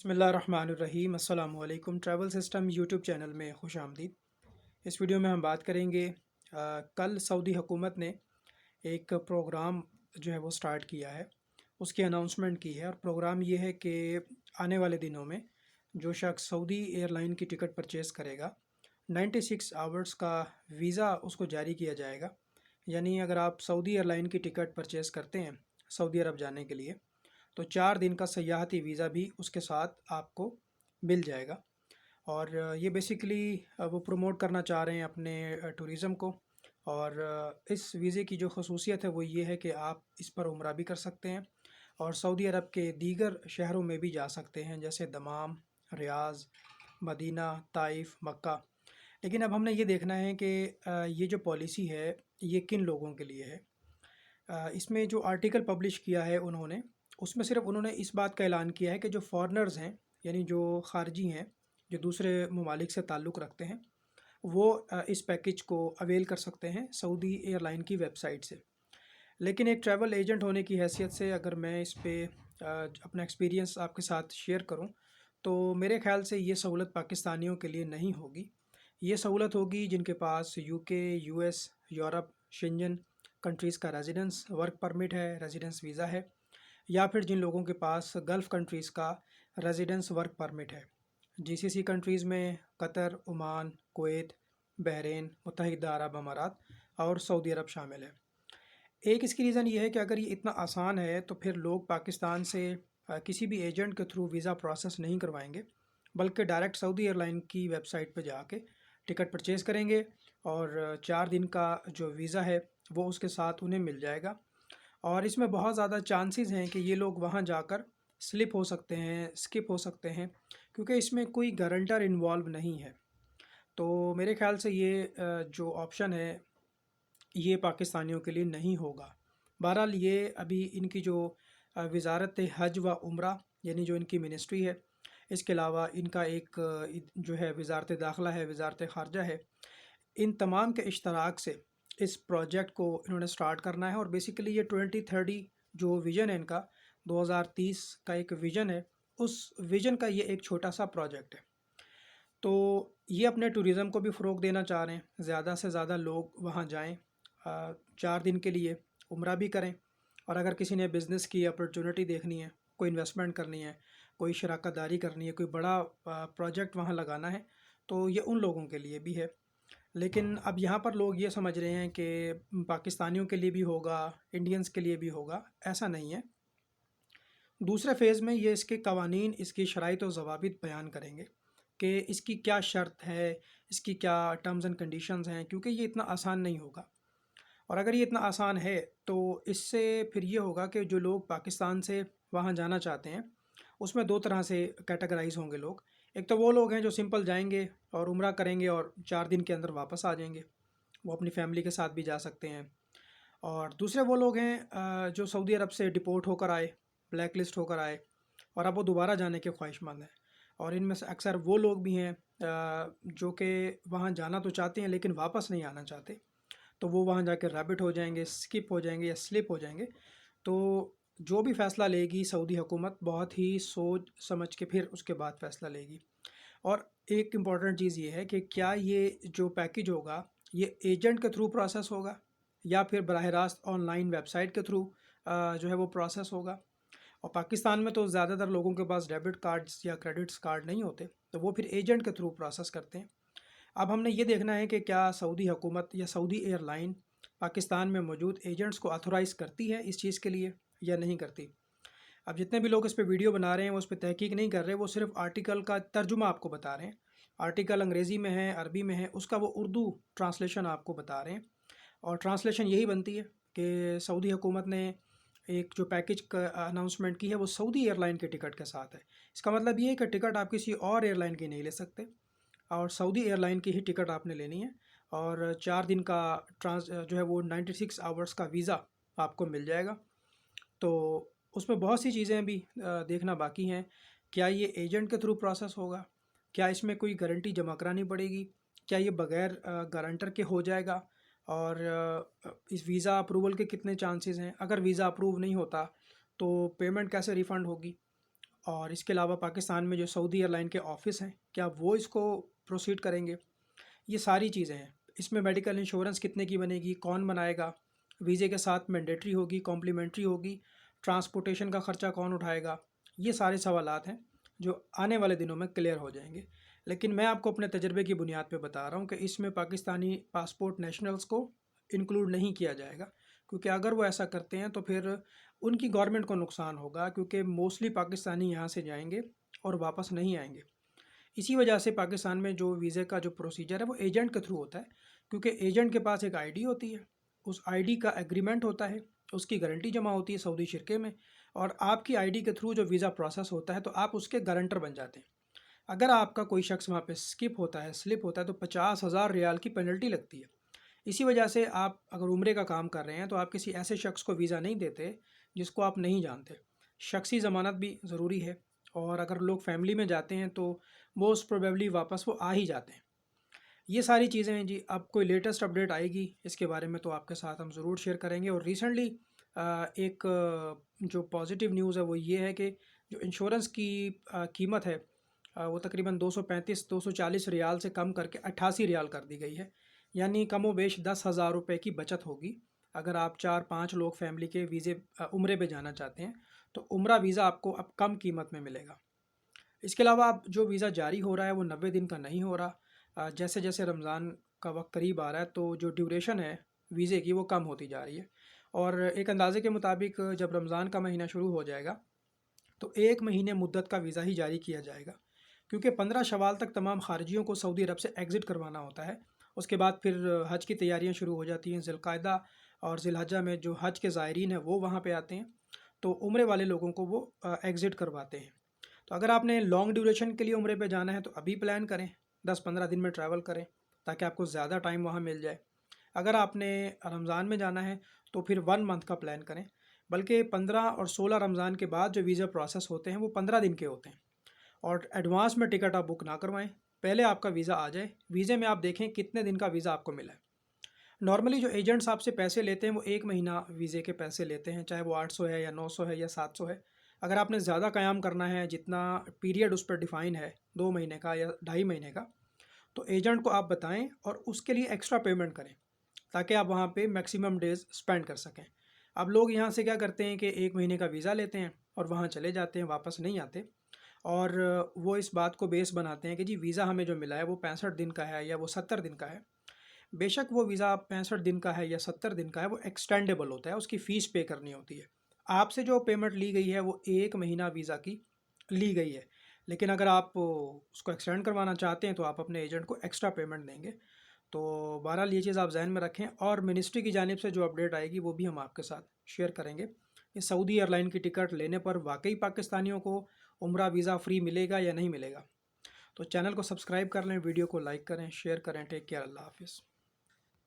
بسم اللہ الرحمن الرحیم السلام علیکم۔ ٹریول سسٹم یوٹیوب چینل میں خوش آمدید۔ اس ویڈیو میں ہم بات کریں گے کل سعودی حکومت نے ایک پروگرام جو ہے وہ سٹارٹ کیا ہے، اس کی اناؤنسمنٹ کی ہے، اور پروگرام یہ ہے کہ آنے والے دنوں میں جو شخص سعودی ایئر لائن کی ٹکٹ پرچیز کرے گا 96 آورز کا ویزا اس کو جاری کیا جائے گا۔ یعنی اگر آپ سعودی ایئر لائن کی ٹکٹ پرچیز کرتے ہیں سعودی عرب جانے کے لیے تو 4 دن کا سیاحتی ویزا بھی اس کے ساتھ آپ کو مل جائے گا۔ اور یہ بیسیکلی وہ پروموٹ کرنا چاہ رہے ہیں اپنے ٹوریزم کو، اور اس ویزے کی جو خصوصیت ہے وہ یہ ہے کہ آپ اس پر عمرہ بھی کر سکتے ہیں اور سعودی عرب کے دیگر شہروں میں بھی جا سکتے ہیں، جیسے دمام، ریاض، مدینہ، طائف، مکہ۔ لیکن اب ہم نے یہ دیکھنا ہے کہ یہ جو پالیسی ہے یہ کن لوگوں کے لیے ہے۔ اس میں جو آرٹیکل پبلش کیا ہے انہوں نے، اس میں صرف انہوں نے اس بات کا اعلان کیا ہے کہ جو فارنرز ہیں، یعنی جو خارجی ہیں جو دوسرے ممالک سے تعلق رکھتے ہیں، وہ اس پیکیج کو اویل کر سکتے ہیں سعودی ایئر لائن کی ویب سائٹ سے۔ لیکن ایک ٹریول ایجنٹ ہونے کی حیثیت سے اگر میں اس پہ اپنا ایکسپیرینس آپ کے ساتھ شیئر کروں تو میرے خیال سے یہ سہولت پاکستانیوں کے لیے نہیں ہوگی۔ یہ سہولت ہوگی جن کے پاس یو کے، یو ایس، یورپ، شنجن کنٹریز کا ریزیڈنس ورک پرمٹ ہے، ریزیڈنس ویزا ہے، یا پھر جن لوگوں کے پاس گلف کنٹریز کا ریزیڈنس ورک پرمٹ ہے۔ جی سی سی کنٹریز میں قطر، عمان، کویت، بحرین، متحدہ عرب امارات اور سعودی عرب شامل ہے۔ ایک اس کی ریزن یہ ہے کہ اگر یہ اتنا آسان ہے تو پھر لوگ پاکستان سے کسی بھی ایجنٹ کے تھرو ویزا پروسیس نہیں کروائیں گے، بلکہ ڈائریکٹ سعودی ایئر لائن کی ویب سائٹ پہ جا کے ٹکٹ پرچیز کریں گے، اور 4 دن کا جو ویزا ہے وہ اس کے ساتھ انہیں مل جائے گا۔ اور اس میں بہت زیادہ چانسز ہیں کہ یہ لوگ وہاں جا کر سلپ ہو سکتے ہیں، سکپ ہو سکتے ہیں، کیونکہ اس میں کوئی گارنٹر انوالو نہیں ہے۔ تو میرے خیال سے یہ جو آپشن ہے یہ پاکستانیوں کے لیے نہیں ہوگا۔ بہرحال یہ ابھی ان کی جو وزارت حج و عمرہ، یعنی جو ان کی منسٹری ہے، اس کے علاوہ ان کا ایک جو ہے وزارت داخلہ ہے، وزارت خارجہ ہے، ان تمام کے اشتراک سے اس پروجیکٹ کو انہوں نے سٹارٹ کرنا ہے۔ اور بیسیکلی یہ 2030 جو ویژن ہے ان کا، 2030 کا ایک ویژن ہے، اس ویژن کا یہ ایک چھوٹا سا پروجیکٹ ہے۔ تو یہ اپنے ٹوریزم کو بھی فروغ دینا چاہ رہے ہیں، زیادہ سے زیادہ لوگ وہاں جائیں، 4 دن کے لیے عمرہ بھی کریں، اور اگر کسی نے بزنس کی اپرچونٹی دیکھنی ہے، کوئی انویسٹمنٹ کرنی ہے، کوئی شراکت داری کرنی ہے، کوئی بڑا پروجیکٹ وہاں لگانا ہے، تو یہ ان لوگوں کے لیے بھی ہے۔ لیکن اب یہاں پر لوگ یہ سمجھ رہے ہیں کہ پاکستانیوں کے لیے بھی ہوگا، انڈینز کے لیے بھی ہوگا، ایسا نہیں ہے۔ دوسرے فیز میں یہ اس کے قوانین، اس کی شرائط و ضوابط بیان کریں گے کہ اس کی کیا شرط ہے، اس کی کیا ٹرمز اینڈ کنڈیشنز ہیں، کیونکہ یہ اتنا آسان نہیں ہوگا۔ اور اگر یہ اتنا آسان ہے تو اس سے پھر یہ ہوگا کہ جو لوگ پاکستان سے وہاں جانا چاہتے ہیں اس میں 2 طرح سے کیٹیگرائز ہوں گے لوگ۔ ایک تو وہ لوگ ہیں جو سمپل جائیں گے اور عمرہ کریں گے اور 4 دن کے اندر واپس آ جائیں گے، وہ اپنی فیملی کے ساتھ بھی جا سکتے ہیں۔ اور دوسرے وہ لوگ ہیں جو سعودی عرب سے ڈپورٹ ہو کر آئے، بلیک لسٹ ہو کر آئے، اور اب وہ دوبارہ جانے کے خواہش مند ہیں۔ اور ان میں سے اکثر وہ لوگ بھی ہیں جو کہ وہاں جانا تو چاہتے ہیں لیکن واپس نہیں آنا چاہتے، تو وہ وہاں جا کے ریبٹ ہو جائیں گے، سکپ ہو جائیں گے یا سلپ ہو جائیں گے۔ تو جو بھی فیصلہ لے گی سعودی حکومت بہت ہی سوچ سمجھ کے پھر اس کے بعد فیصلہ لے گی۔ اور ایک امپورٹنٹ چیز یہ ہے کہ کیا یہ جو پیکیج ہوگا یہ ایجنٹ کے تھرو پروسیس ہوگا یا پھر براہ راست آن لائن ویب سائٹ کے تھرو جو ہے وہ پروسیس ہوگا۔ اور پاکستان میں تو زیادہ تر لوگوں کے پاس ڈیبٹ کارڈز یا کریڈٹس کارڈ نہیں ہوتے، تو وہ پھر ایجنٹ کے تھرو پروسیس کرتے ہیں۔ اب ہم نے یہ دیکھنا ہے کہ کیا سعودی حکومت یا سعودی ایئر لائن پاکستان میں موجود ایجنٹس کو آتھورائز کرتی ہے اس چیز کے لیے یا نہیں کرتی۔ اب جتنے بھی لوگ اس پہ ویڈیو بنا رہے ہیں وہ اس پہ تحقیق نہیں کر رہے، وہ صرف آرٹیکل کا ترجمہ آپ کو بتا رہے ہیں۔ آرٹیکل انگریزی میں ہے، عربی میں ہے، اس کا وہ اردو ٹرانسلیشن آپ کو بتا رہے ہیں، اور ٹرانسلیشن یہی بنتی ہے کہ سعودی حکومت نے ایک جو پیکیج کا اناؤنسمنٹ کی ہے وہ سعودی ایئر لائن کے ٹکٹ کے ساتھ ہے۔ اس کا مطلب یہ ہے کہ ٹکٹ آپ کسی اور ایئر لائن کی نہیں لے سکتے، اور سعودی ایئر لائن کی ہی ٹکٹ آپ نے لینی ہے، اور 4 دن کا جو ہے وہ 96 آورز کا ویزا آپ کو مل جائے گا۔ تو اس میں بہت سی چیزیں بھی دیکھنا باقی ہیں۔ کیا یہ ایجنٹ کے تھرو پروسیس ہوگا؟ کیا اس میں کوئی گارنٹی جمع کرانی پڑے گی؟ کیا یہ بغیر گارنٹر کے ہو جائے گا؟ اور اس ویزا اپروول کے کتنے چانسز ہیں؟ اگر ویزا اپروو نہیں ہوتا تو پیمنٹ کیسے ریفنڈ ہوگی؟ اور اس کے علاوہ پاکستان میں جو سعودی ایئر لائن کے آفس ہیں کیا وہ اس کو پروسیڈ کریں گے، یہ ساری چیزیں ہیں۔ اس میں میڈیکل انشورنس کتنے کی بنے گی، کون بنائے گا، ویزے کے ساتھ مینڈیٹری ہوگی، کمپلیمنٹری ہوگی، ٹرانسپورٹیشن کا خرچہ کون اٹھائے گا، یہ سارے سوالات ہیں جو آنے والے دنوں میں کلیئر ہو جائیں گے۔ لیکن میں آپ کو اپنے تجربے کی بنیاد پہ بتا رہا ہوں کہ اس میں پاکستانی پاسپورٹ نیشنلز کو انکلوڈ نہیں کیا جائے گا، کیونکہ اگر وہ ایسا کرتے ہیں تو پھر ان کی گورنمنٹ کو نقصان ہوگا، کیونکہ موسٹلی پاکستانی یہاں سے جائیں گے اور واپس نہیں آئیں گے۔ اسی وجہ سے پاکستان میں جو ویزے کا جو پروسیجر ہے وہ ایجنٹ کے تھرو ہوتا ہے، کیونکہ ایجنٹ کے پاس ایک آئی ڈی ہوتی ہے، اس آئی ڈی کا ایگریمنٹ ہوتا ہے، اس کی گارنٹی جمع ہوتی ہے سعودی شرکے میں، اور آپ کی آئی ڈی کے تھرو جو ویزا پروسیس ہوتا ہے تو آپ اس کے گارنٹر بن جاتے ہیں۔ اگر آپ کا کوئی شخص وہاں پہ سکپ ہوتا ہے، سلپ ہوتا ہے، تو 50,000 ریال کی پینلٹی لگتی ہے۔ اسی وجہ سے آپ اگر عمرے کا کام کر رہے ہیں تو آپ کسی ایسے شخص کو ویزا نہیں دیتے جس کو آپ نہیں جانتے۔ شخصی ضمانت بھی ضروری ہے، اور اگر لوگ فیملی میں جاتے ہیں تو موسٹ پروبیبلی واپس وہ آ ہی جاتے ہیں۔ یہ ساری چیزیں ہیں جی۔ اب کوئی لیٹسٹ اپڈیٹ آئے گی اس کے بارے میں تو آپ کے ساتھ ہم ضرور شیئر کریں گے۔ اور ریسنٹلی ایک جو پازیٹیو نیوز ہے وہ یہ ہے کہ جو انشورنس کی قیمت ہے وہ تقریباً 240 ریال سے کم کر کے 88 ریال کر دی گئی ہے، یعنی کم و بیش 10,000 روپے کی بچت ہوگی۔ اگر آپ 4-5 لوگ فیملی کے ویزے عمرے پہ جانا چاہتے ہیں تو عمرہ ویزا آپ کو اب کم قیمت میں ملے گا۔ اس کے علاوہ اب جو ویزا جاری ہو رہا ہے وہ 90 دن کا نہیں ہو رہا، جیسے جیسے رمضان کا وقت قریب آ رہا ہے تو جو ڈیوریشن ہے ویزے کی وہ کم ہوتی جا رہی ہے، اور ایک اندازے کے مطابق جب رمضان کا مہینہ شروع ہو جائے گا تو 1 مہینے مدت کا ویزا ہی جاری کیا جائے گا، کیونکہ 15 شوال تک تمام خارجیوں کو سعودی عرب سے ایگزٹ کروانا ہوتا ہے۔ اس کے بعد پھر حج کی تیاریاں شروع ہو جاتی ہیں۔ ذی القعدہ اور ذی الحجہ میں جو حج کے زائرین ہیں وہ وہاں پہ آتے ہیں، تو عمرے والے لوگوں کو وہ ایگزٹ کرواتے ہیں۔ تو اگر آپ نے لانگ ڈیوریشن کے لیے عمرے پہ جانا ہے تو ابھی پلان کریں، 10-15 دن میں ٹریول کریں تاکہ آپ کو زیادہ ٹائم وہاں مل جائے۔ اگر آپ نے رمضان میں جانا ہے تو پھر 1 منتھ کا پلان کریں، بلکہ 15 اور 16 رمضان کے بعد جو ویزا پروسیس ہوتے ہیں وہ 15 دن کے ہوتے ہیں، اور ایڈوانس میں ٹکٹ آپ بک نہ کروائیں، پہلے آپ کا ویزا آ جائے، ویزے میں آپ دیکھیں کتنے دن کا ویزا آپ کو ملا ہے۔ نارملی جو ایجنٹس آپ سے پیسے لیتے ہیں وہ 1 مہینہ ویزے کے پیسے لیتے ہیں، چاہے وہ 800 ہے یا 900 ہے یا 700 ہے۔ اگر آپ نے زیادہ قیام کرنا ہے، جتنا پیریڈ اس پر ڈیفائن ہے 2 مہینے کا یا 2.5 مہینے کا، تو ایجنٹ کو آپ بتائیں اور اس کے لیے ایکسٹرا پیمنٹ کریں تاکہ آپ وہاں پہ میکسیمم ڈیز اسپینڈ کر سکیں۔ اب لوگ یہاں سے کیا کرتے ہیں کہ 1 مہینے کا ویزا لیتے ہیں اور وہاں چلے جاتے ہیں، واپس نہیں آتے، اور وہ اس بات کو بیس بناتے ہیں کہ جی ویزا ہمیں جو ملا ہے وہ 65 دن کا ہے یا وہ 70 دن کا ہے۔ بے شک وہ ویزا 65 دن کا ہے یا 70 دن کا ہے، وہ ایکسٹینڈیبل ہوتا ہے، اس کی فیس پے کرنی ہوتی ہے۔ آپ سے جو پیمنٹ لی گئی ہے وہ 1 مہینہ ویزا کی لی گئی ہے، لیکن اگر آپ اس کو ایکسٹینڈ کروانا چاہتے ہیں تو آپ اپنے ایجنٹ کو ایکسٹرا پیمنٹ دیں گے۔ تو بہرحال یہ چیز آپ ذہن میں رکھیں، اور منسٹری کی جانب سے جو اپڈیٹ آئے گی وہ بھی ہم آپ کے ساتھ شیئر کریں گے کہ سعودی ایئر لائن کی ٹکٹ لینے پر واقعی پاکستانیوں کو عمرہ ویزا فری ملے گا یا نہیں ملے گا۔ تو چینل کو سبسکرائب کر لیں، ویڈیو کو لائک کریں، شیئر کریں۔ ٹیک کیئر، اللہ حافظ۔